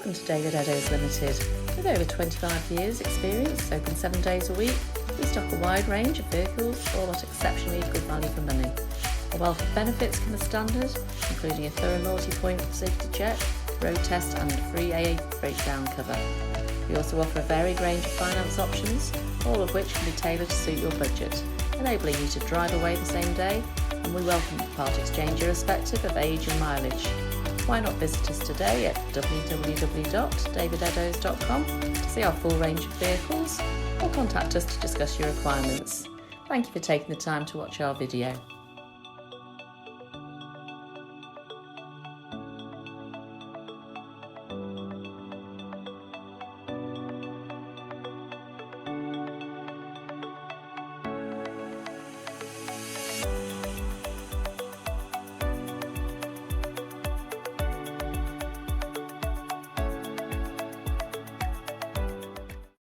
Welcome to David Eddowes Limited. With over 25 years experience, open 7 days a week, we stock a wide range of vehicles, all at exceptionally good value for money. A wealth of benefits come as standard, including a thorough multi-point safety check, road test and free AA breakdown cover. We also offer a varied range of finance options, all of which can be tailored to suit your budget, enabling you to drive away the same day, and we welcome part exchange irrespective of age and mileage. Why not visit us today at www.davideddowes.com to see our full range of vehicles, or contact us to discuss your requirements. Thank you for taking the time to watch our video.